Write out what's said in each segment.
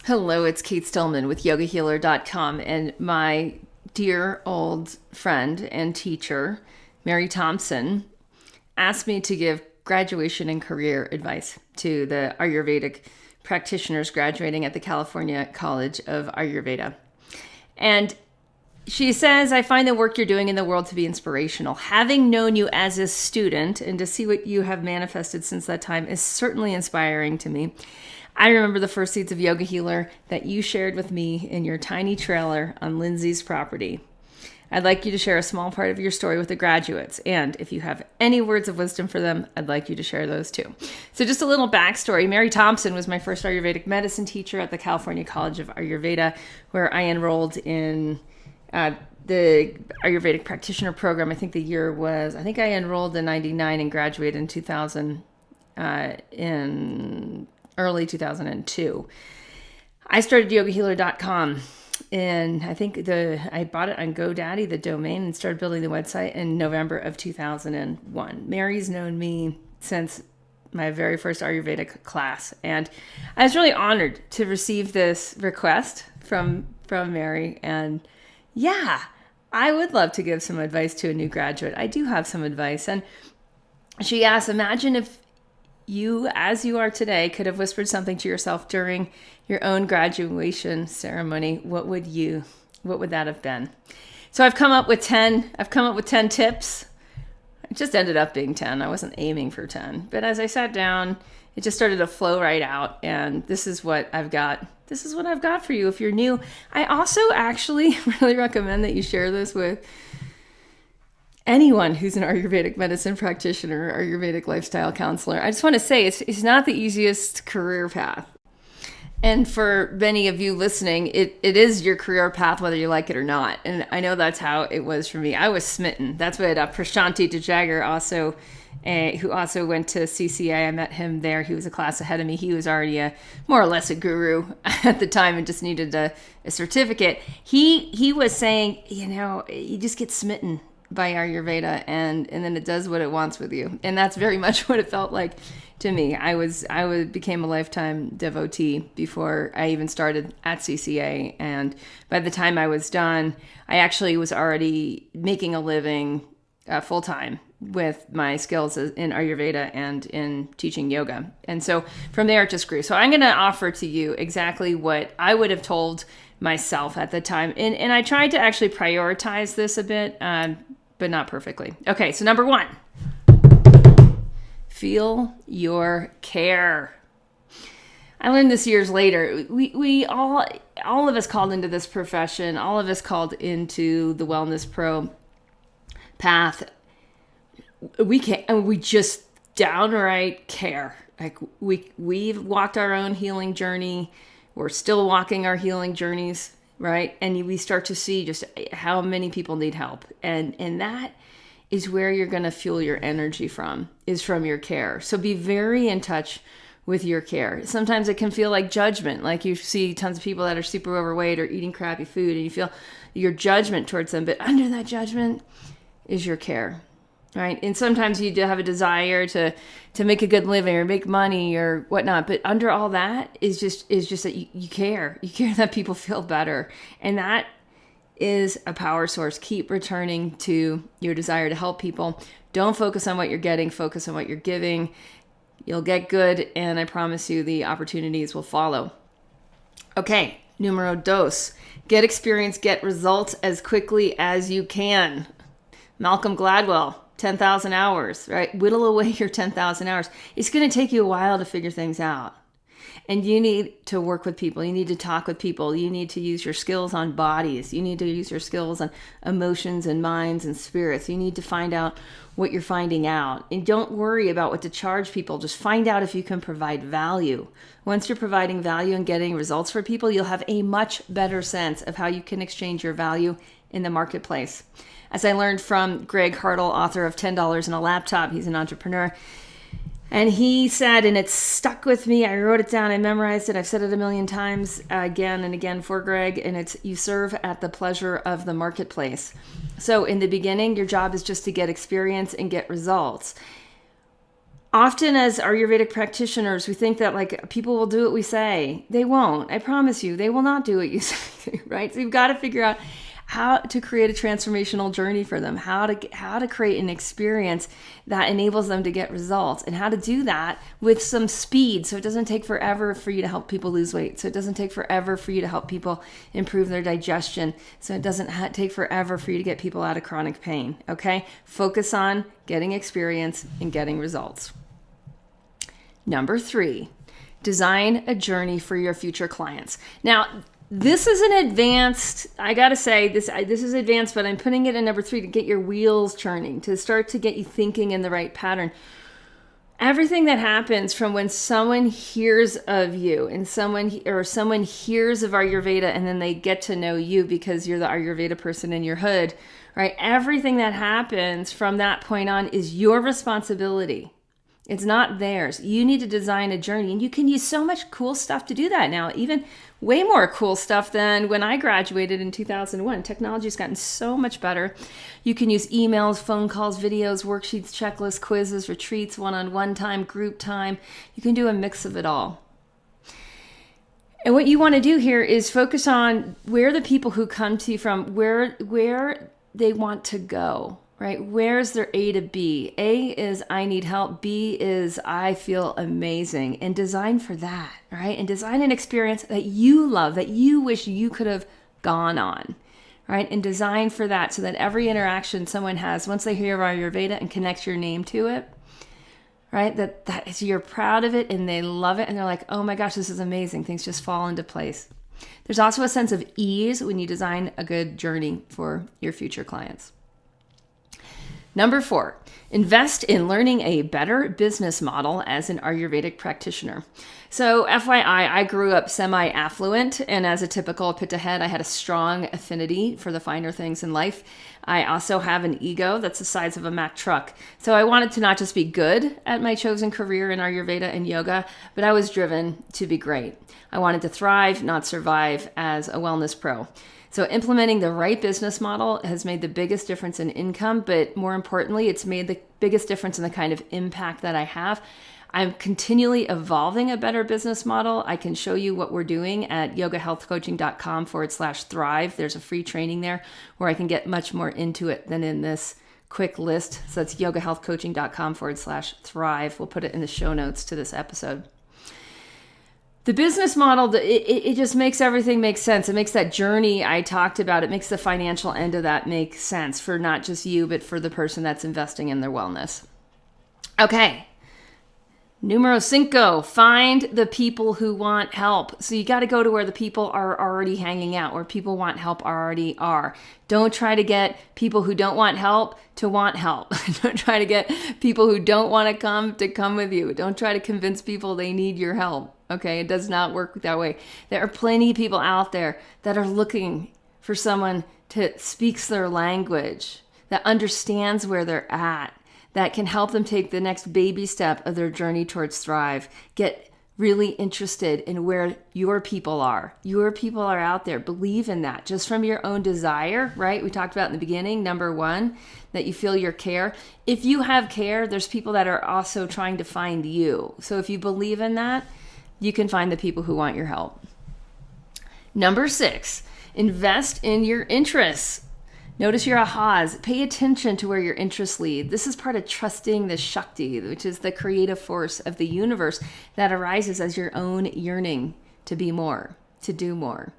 Hello, it's Kate Stillman with yogahealer.com, and my dear old friend and teacher, Mary Thompson, asked me to give graduation and career advice to the Ayurvedic practitioners graduating at the California College of Ayurveda. And she says, I find the work you're doing in the world to be inspirational. Having known you as a student and to see what you have manifested since that time is certainly inspiring to me. I remember the first seeds of Yoga Healer that you shared with me in your tiny trailer on Lindsay's property. I'd like you to share a small part of your story with the graduates. And if you have any words of wisdom for them, I'd like you to share those too. So just a little backstory. Mary Thompson was my first Ayurvedic medicine teacher at the California College of Ayurveda, where I enrolled in the Ayurvedic practitioner program. I think I enrolled in 99 and graduated in 2000, in early 2002. I started yogahealer.com, and I think I bought it on GoDaddy, the domain, and started building the website in November of 2001. Mary's known me since my very first Ayurvedic class, and I was really honored to receive this request from Mary. And yeah, I would love to give some advice to a new graduate. I do have some advice. And she asked, imagine if you, as you are today, could have whispered something to yourself during your own graduation ceremony. What would that have been? So I've come up with 10 tips. It just ended up being 10. I wasn't aiming for 10. But as I sat down, it just started to flow right out. And this is what I've got. This is what I've got for you if you're new. I also actually really recommend that you share this with anyone who's an Ayurvedic medicine practitioner or Ayurvedic lifestyle counselor. I just want to say it's not the easiest career path. And for many of you listening, it is your career path, whether you like it or not. And I know that's how it was for me. I was smitten. That's what Prashanti Dejagar also, who also went to CCA. I met him there. He was a class ahead of me. He was already more or less a guru at the time and just needed a certificate. He was saying, you just get smitten by Ayurveda and then it does what it wants with you. And that's very much what it felt like to me. I became a lifetime devotee before I even started at CCA. And by the time I was done, I actually was already making a living full-time with my skills in Ayurveda and in teaching yoga. And so from there it just grew. So I'm going to offer to you exactly what I would have told myself at the time. And I tried to actually prioritize this a bit, but not perfectly. Okay, so number 1, feel your care. I learned this years later. We all of us called into this profession, all of us called into the Wellness Pro path. We just downright care. Like we've walked our own healing journey. We're still walking our healing journeys, right? And we start to see just how many people need help. And that is where you're going to fuel your energy from your care. So be very in touch with your care. Sometimes it can feel like judgment, like you see tons of people that are super overweight or eating crappy food and you feel your judgment towards them. But under that judgment is your care, right? And sometimes you do have a desire to make a good living or make money or whatnot. But under all that is just that you care. You care that people feel better. And that is a power source. Keep returning to your desire to help people. Don't focus on what you're getting. Focus on what you're giving. You'll get good. And I promise you the opportunities will follow. Okay. Numero dos. Get experience, get results as quickly as you can. Malcolm Gladwell, 10,000 hours, right? Whittle away your 10,000 hours. It's going to take you a while to figure things out. And you need to work with people. You need to talk with people. You need to use your skills on bodies. You need to use your skills on emotions and minds and spirits. You need to find out what you're finding out. And don't worry about what to charge people. Just find out if you can provide value. Once you're providing value and getting results for people, you'll have a much better sense of how you can exchange your value in the marketplace. As I learned from Greg Hartle, author of $10 in a Laptop, he's an entrepreneur. And he said, and it stuck with me, I wrote it down, I memorized it, I've said it a million times again and again for Greg, and it's, you serve at the pleasure of the marketplace. So in the beginning, your job is just to get experience and get results. Often as Ayurvedic practitioners, we think that like people will do what we say. They won't. I promise you, they will not do what you say, right? So you've got to figure out how to create a transformational journey for them, how to create an experience that enables them to get results, and how to do that with some speed, so it doesn't take forever for you to help people lose weight, so it doesn't take forever for you to help people improve their digestion, so it doesn't take forever for you to get people out of chronic pain, okay? Focus on getting experience and getting results. Number 3, design a journey for your future clients. Now, this is an advanced, I gotta say, this is advanced, but I'm putting it in number 3 to get your wheels churning, to start to get you thinking in the right pattern. Everything that happens from when someone hears of you and someone hears of Ayurveda and then they get to know you because you're the Ayurveda person in your hood, right? Everything that happens from that point on is your responsibility. It's not theirs. You need to design a journey, and you can use so much cool stuff to do that now, even way more cool stuff than when I graduated in 2001. Technology's gotten so much better. You can use emails, phone calls, videos, worksheets, checklists, quizzes, retreats, one-on-one time, group time. You can do a mix of it all. And what you want to do here is focus on where the people who come to you from, where they want to go. Right? Where's their A to B? A is I need help. B is I feel amazing. And design for that, right? And design an experience that you love, that you wish you could have gone on, right? And design for that so that every interaction someone has, once they hear about Ayurveda and connect your name to it, right? That is, you're proud of it and they love it and they're like, oh my gosh, this is amazing. Things just fall into place. There's also a sense of ease when you design a good journey for your future clients. Number 4, invest in learning a better business model as an Ayurvedic practitioner. So FYI, I grew up semi-affluent, and as a typical Pitta head, I had a strong affinity for the finer things in life. I also have an ego that's the size of a Mack truck. So I wanted to not just be good at my chosen career in Ayurveda and yoga, but I was driven to be great. I wanted to thrive, not survive, as a wellness pro. So implementing the right business model has made the biggest difference in income, but more importantly, it's made the biggest difference in the kind of impact that I have. I'm continually evolving a better business model. I can show you what we're doing at yogahealthcoaching.com/thrive. There's a free training there where I can get much more into it than in this quick list. So that's yogahealthcoaching.com/thrive. We'll put it in the show notes to this episode. The business model, it just makes everything make sense. It makes that journey I talked about, it makes the financial end of that make sense for not just you, but for the person that's investing in their wellness. Okay. Numero 5, find the people who want help. So you got to go to where the people are already hanging out, where people want help already are. Don't try to get people who don't want help to want help. Don't try to get people who don't want to come with you. Don't try to convince people they need your help. Okay, it does not work that way. There are plenty of people out there that are looking for someone that speaks their language, that understands where they're at, that can help them take the next baby step of their journey towards thrive. Get really interested in where your people are. Your people are out there. Believe in that just from your own desire, right? We talked about in the beginning, number 1, that you feel your care. If you have care, there's people that are also trying to find you. So if you believe in that, you can find the people who want your help. Number 6, invest in your interests. Notice your ahas. Pay attention to where your interests lead. This is part of trusting the Shakti, which is the creative force of the universe that arises as your own yearning to be more, to do more.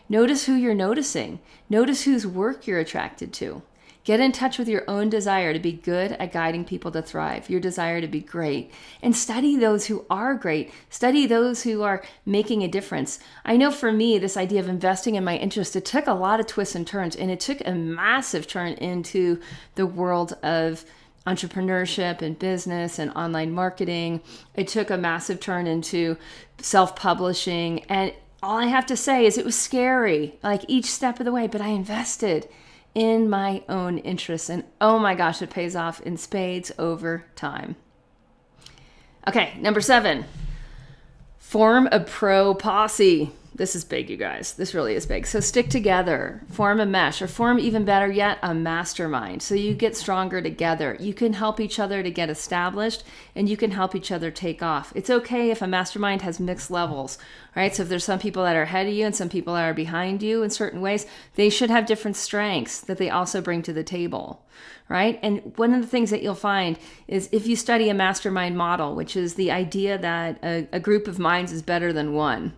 Notice who you're noticing. Notice whose work you're attracted to. Get in touch with your own desire to be good at guiding people to thrive, your desire to be great, and study those who are great. Study those who are making a difference. I know for me, this idea of investing in my interest, it took a lot of twists and turns, and it took a massive turn into the world of entrepreneurship and business and online marketing. It took a massive turn into self-publishing, and all I have to say is it was scary, like each step of the way, but I invested in my own interests. And oh my gosh, it pays off in spades over time. Okay, number 7, form a Pro Posse. This is big, you guys. This really is big. So stick together, form a mesh, or form even better yet, a mastermind. So you get stronger together. You can help each other to get established, and you can help each other take off. It's okay if a mastermind has mixed levels, right? So if there's some people that are ahead of you and some people that are behind you in certain ways, they should have different strengths that they also bring to the table, right? And one of the things that you'll find is if you study a mastermind model, which is the idea that a group of minds is better than one.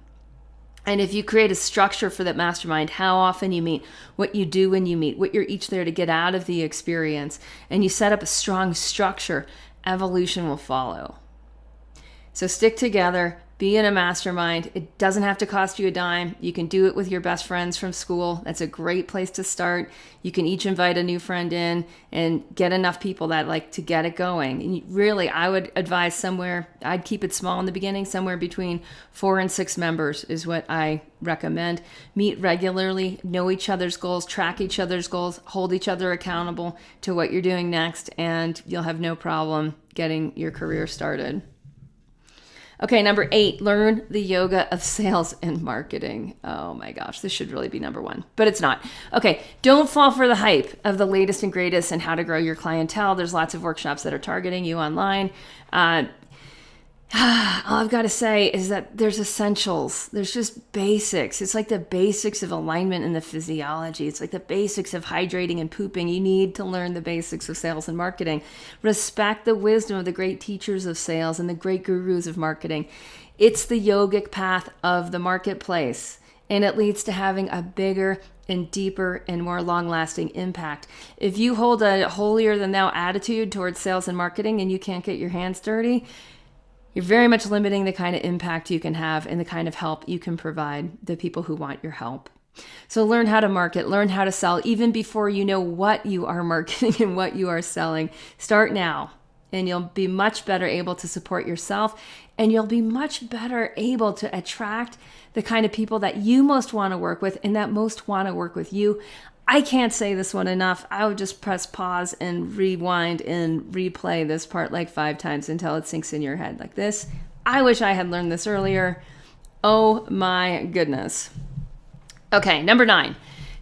And if you create a structure for that mastermind, how often you meet, what you do when you meet, what you're each there to get out of the experience, and you set up a strong structure, evolution will follow. So stick together, be in a mastermind. It doesn't have to cost you a dime. You can do it with your best friends from school. That's a great place to start. You can each invite a new friend in and get enough people that like to get it going. And really, I would advise somewhere, I'd keep it small in the beginning, somewhere between 4 and 6 members is what I recommend. Meet regularly, know each other's goals, track each other's goals, hold each other accountable to what you're doing next, and you'll have no problem getting your career started. Okay, number 8, learn the yoga of sales and marketing. Oh my gosh, this should really be number 1, but it's not. Okay, don't fall for the hype of the latest and greatest and how to grow your clientele. There's lots of workshops that are targeting you online. All I've got to say is that there's essentials. There's just basics. It's like the basics of alignment and the physiology. It's like the basics of hydrating and pooping. You need to learn the basics of sales and marketing. Respect the wisdom of the great teachers of sales and the great gurus of marketing. It's the yogic path of the marketplace, and it leads to having a bigger and deeper and more long-lasting impact. If you hold a holier-than-thou attitude towards sales and marketing and you can't get your hands dirty, you're very much limiting the kind of impact you can have and the kind of help you can provide the people who want your help. So learn how to market, learn how to sell, even before you know what you are marketing and what you are selling. Start now, and you'll be much better able to support yourself, and you'll be much better able to attract the kind of people that you most want to work with and that most want to work with you. I can't say this one enough. I would just press pause and rewind and replay this part like 5 times until it sinks in your head like this. I wish I had learned this earlier. Oh my goodness. Okay, number 9.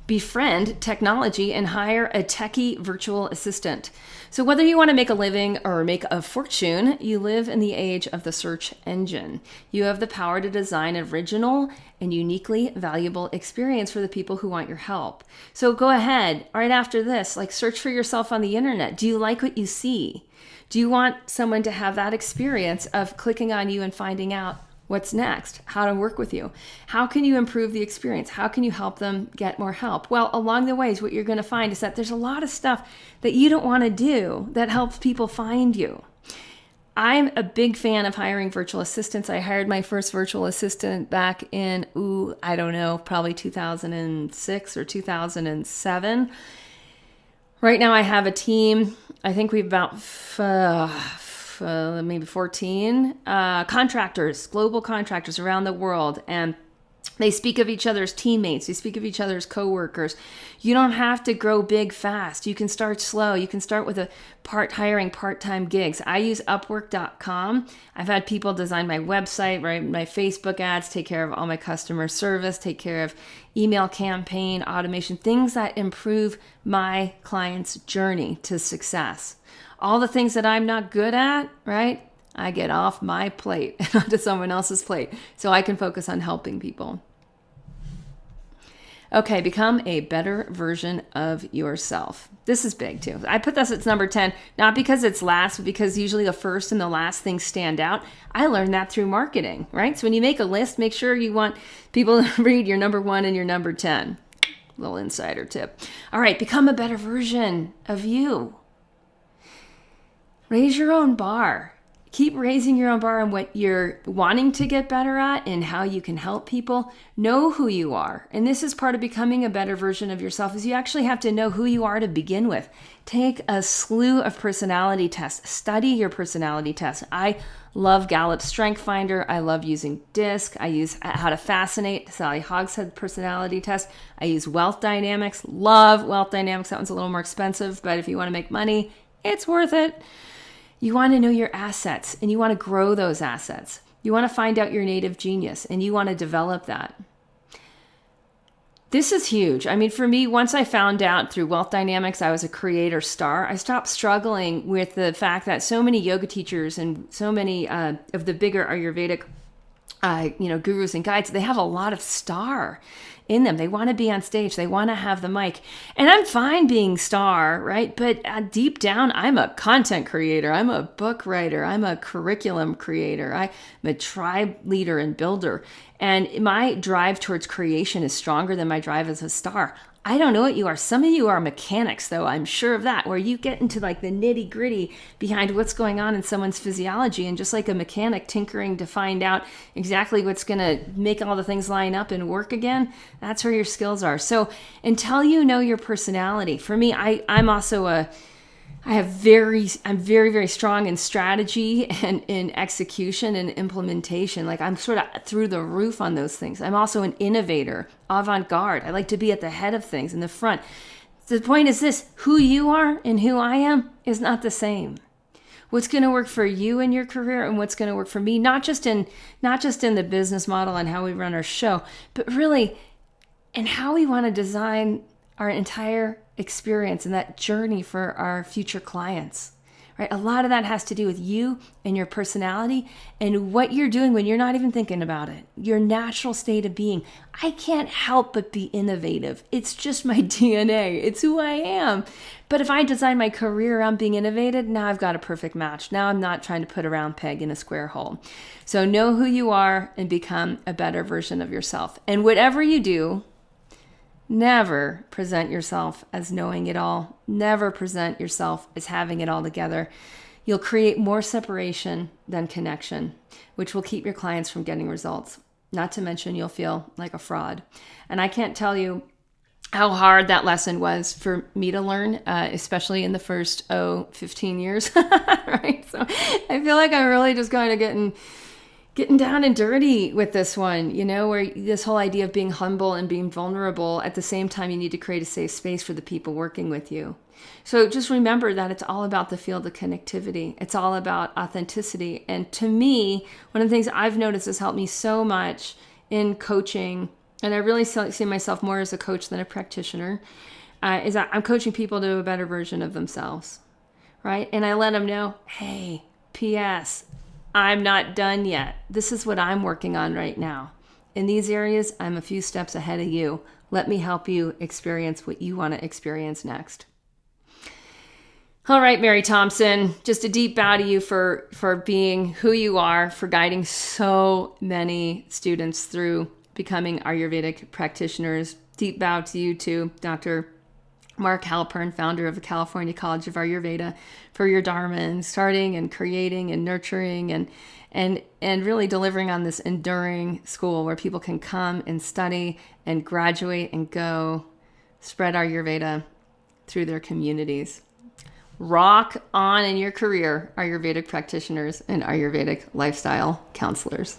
Befriend technology and hire a techie virtual assistant. So whether you want to make a living or make a fortune, you live in the age of the search engine. You have the power to design an original and uniquely valuable experience for the people who want your help. So go ahead, right after this, search for yourself on the internet. Do you like what you see? Do you want someone to have that experience of clicking on you and finding out what's next, how to work with you? How can you improve the experience? How can you help them get more help? Well, along the ways, what you're going to find is that there's a lot of stuff that you don't want to do that helps people find you. I'm a big fan of hiring virtual assistants. I hired my first virtual assistant back in, probably 2006 or 2007. Right now I have a team. I think we've about maybe 14 contractors, global contractors around the world, and they speak of each other's teammates. They speak of each other's coworkers. You don't have to grow big fast. You can start slow. You can start with hiring part-time gigs. I use Upwork.com. I've had people design my website, write my Facebook ads, take care of all my customer service, take care of email campaign automation, things that improve my client's journey to success. All the things that I'm not good at, right? I get off my plate and onto someone else's plate so I can focus on helping people. Okay, become a better version of yourself. This is big too. I put this as number 10, not because it's last, but because usually the first and the last things stand out. I learned that through marketing, right? So when you make a list, make sure you want people to read your number 1 and your number 10. Little insider tip. All right, become a better version of you. Raise your own bar. Keep raising your own bar on what you're wanting to get better at and how you can help people. Know who you are. And this is part of becoming a better version of yourself, is you actually have to know who you are to begin with. Take a slew of personality tests. Study your personality tests. I love Gallup's Strength Finder. I love using DISC. I use How to Fascinate, Sally Hogshead personality test. I use Wealth Dynamics. Love Wealth Dynamics. That one's a little more expensive, but if you want to make money, it's worth it. You want to know your assets and you want to grow those assets. You want to find out your native genius and you want to develop that. This is huge. I mean, for me, once I found out through Wealth Dynamics I was a creator star, I stopped struggling with the fact that so many yoga teachers and so many of the bigger Ayurvedic gurus and guides, they have a lot of star in them. They want to be on stage. They want to have the mic. And I'm fine being star, right? But deep down, I'm a content creator. I'm a book writer. I'm a curriculum creator. I'm a tribe leader and builder. And my drive towards creation is stronger than my drive as a star. I don't know what you are. Some of you are mechanics, though. I'm sure of that, where you get into like the nitty gritty behind what's going on in someone's physiology. And just like a mechanic tinkering to find out exactly what's going to make all the things line up and work again, that's where your skills are. So until you know your personality, for me, I'm very, very strong in strategy and in execution and implementation. Like I'm sort of through the roof on those things. I'm also an innovator, avant-garde. I like to be at the head of things, in the front. The point is this: who you are and who I am is not the same. What's going to work for you in your career and what's going to work for me, not just in the business model and how we run our show, but really in how we want to design our entire experience and that journey for our future clients, right? A lot of that has to do with you and your personality and what you're doing when you're not even thinking about it, your natural state of being. I can't help but be innovative. It's just my DNA. It's who I am. But if I design my career around being innovative, now I've got a perfect match. Now I'm not trying to put a round peg in a square hole. So know who you are and become a better version of yourself. And whatever you do, never present yourself as knowing it all. Never present yourself as having it all together. You'll create more separation than connection, which will keep your clients from getting results. Not to mention you'll feel like a fraud. And I can't tell you how hard that lesson was for me to learn, especially in the first, 15 years, right? So I feel like I'm really just kind of getting down and dirty with this one, where this whole idea of being humble and being vulnerable, at the same time, you need to create a safe space for the people working with you. So just remember that it's all about the field of connectivity. It's all about authenticity. And to me, one of the things I've noticed has helped me so much in coaching, and I really see myself more as a coach than a practitioner, is that I'm coaching people to a better version of themselves, right? And I let them know, hey, P.S., I'm not done yet. This is what I'm working on right now. In these areas, I'm a few steps ahead of you. Let me help you experience what you want to experience next. All right, Mary Thompson, just a deep bow to you for being who you are, for guiding so many students through becoming Ayurvedic practitioners. Deep bow to you too, Dr. Mark Halpern, founder of the California College of Ayurveda, for your dharma and starting and creating and nurturing and really delivering on this enduring school where people can come and study and graduate and go spread Ayurveda through their communities. Rock on in your career, Ayurvedic practitioners and Ayurvedic lifestyle counselors.